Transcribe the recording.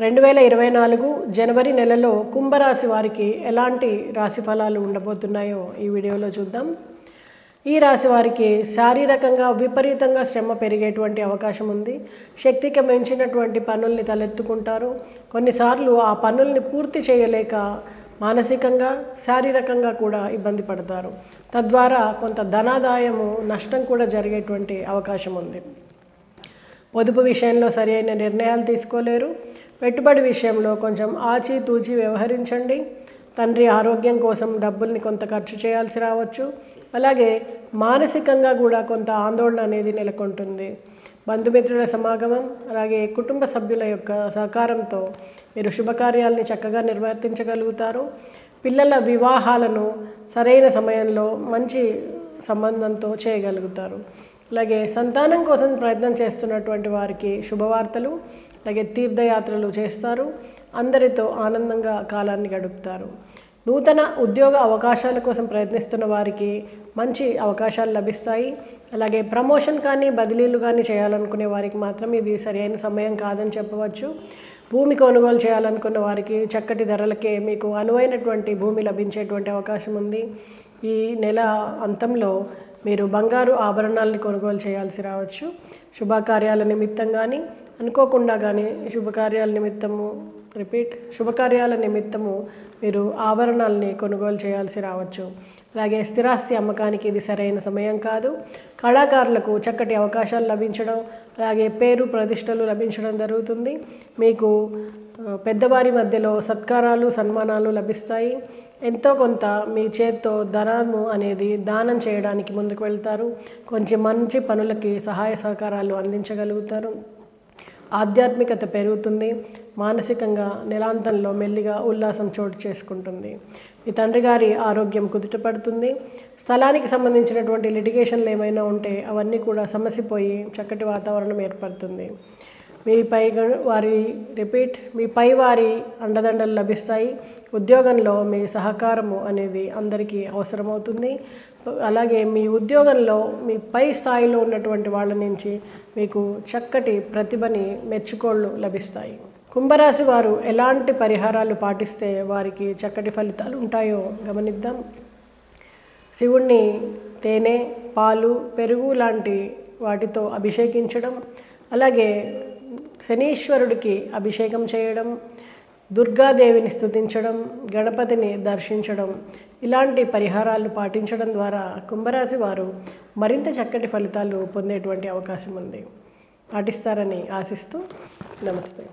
2024 జనవరి నెలలో కుంభరాశి వారికి ఎలాంటి రాశి ఫలాలు ఉండబోతున్నాయో ఈ వీడియోలో చూద్దాం. ఈ రాశి వారికి శారీరకంగా విపరీతంగా శ్రమ పెరిగేటువంటి అవకాశం ఉంది. శక్తికి మించినటువంటి పనుల్ని తలెత్తుకుంటారు. కొన్నిసార్లు ఆ పనుల్ని పూర్తి చేయలేక మానసికంగా శారీరకంగా కూడా ఇబ్బంది పడతారు. తద్వారా కొంత ధనాదాయము నష్టం కూడా జరిగేటువంటి అవకాశం ఉంది. పొదుపు విషయంలో సరైన నిర్ణయాలు తీసుకోలేరు. పెట్టుబడి విషయంలో కొంచెం ఆచితూచి వ్యవహరించండి. తండ్రి ఆరోగ్యం కోసం డబ్బుల్ని కొంత ఖర్చు చేయాల్సి రావచ్చు. అలాగే మానసికంగా కూడా కొంత ఆందోళన అనేది నెలకొంటుంది. బంధుమిత్రుల సమాగమం, అలాగే కుటుంబ సభ్యుల యొక్క సహకారంతో మీరు శుభకార్యాలని చక్కగా నిర్వర్తించగలుగుతారు. పిల్లల వివాహాలను సరైన సమయంలో మంచి సంబంధంతో చేయగలుగుతారు. అలాగే సంతానం కోసం ప్రయత్నం చేస్తున్నటువంటి వారికి శుభవార్తలు, అలాగే తీర్థయాత్రలు చేస్తారు. అందరితో ఆనందంగా కాలాన్ని గడుపుతారు. నూతన ఉద్యోగ అవకాశాల కోసం ప్రయత్నిస్తున్న వారికి మంచి అవకాశాలు లభిస్తాయి. అలాగే ప్రమోషన్ కానీ బదిలీలు కానీ చేయాలనుకునే వారికి మాత్రం ఇది సరైన సమయం కాదని చెప్పవచ్చు. భూమి కొనుగోలు చేయాలనుకున్న వారికి చక్కటి ధరలకే మీకు అనువైనటువంటి భూమి లభించేటువంటి అవకాశం ఉంది. ఈ నెల అంతంలో మీరు బంగారు ఆభరణాలని కొనుగోలు చేయాల్సి రావచ్చు. శుభకార్యాల నిమిత్తం కానీ అనుకోకుండా కానీ శుభకార్యాల నిమిత్తము మీరు ఆభరణాలని కొనుగోలు చేయాల్సి రావచ్చు. అలాగే స్థిరాస్తి అమ్మకానికి ఇది సరైన సమయం కాదు. కళాకారులకు చక్కటి అవకాశాలు లభించడం, అలాగే పేరు ప్రతిష్టలు లభించడం జరుగుతుంది. మీకు పెద్దవారి మధ్యలో సత్కారాలు సన్మానాలు లభిస్తాయి. ఎంతో కొంత మీ చేత్తో ధనము అనేది దానం చేయడానికి ముందుకు వెళ్తారు. కొంచెం మంచి పనులకి సహాయ సహకారాలు అందించగలుగుతారు. ఆధ్యాత్మికత పెరుగుతుంది. మానసికంగా నెలాంతంలో మెల్లిగా ఉల్లాసం చోటు చేసుకుంటుంది. మీ తండ్రి గారి ఆరోగ్యం కుదుటపడుతుంది. స్థలానికి సంబంధించినటువంటి లిటిగేషన్లు ఏమైనా ఉంటే అవన్నీ కూడా సమసిపోయి చక్కటి వాతావరణం ఏర్పడుతుంది. మీ పై వారి అండదండలు లభిస్తాయి. ఉద్యోగంలో మీ సహకారము అనేది అందరికీ అవసరమవుతుంది. అలాగే మీ ఉద్యోగంలో మీ పై స్థాయిలో ఉన్నటువంటి వాళ్ళ నుంచి మీకు చక్కటి ప్రతిభని మెచ్చుకోళ్ళు లభిస్తాయి. కుంభరాశి వారు ఎలాంటి పరిహారాలు పాటిస్తే వారికి చక్కటి ఫలితాలు ఉంటాయో గమనిద్దాం. శివుణ్ణి తేనె, పాలు, పెరుగు లాంటి వాటితో అభిషేకించడం, అలాగే శనీశ్వరుడికి అభిషేకం చేయడం, దుర్గాదేవిని స్తుతించడం, గణపతిని దర్శించడం, ఇలాంటి పరిహారాలు పాటించడం ద్వారా కుంభరాశి వారు మరింత చక్కటి ఫలితాలు పొందేటువంటి అవకాశం ఉంది. పాటిస్తారని ఆశిస్తూ నమస్తే.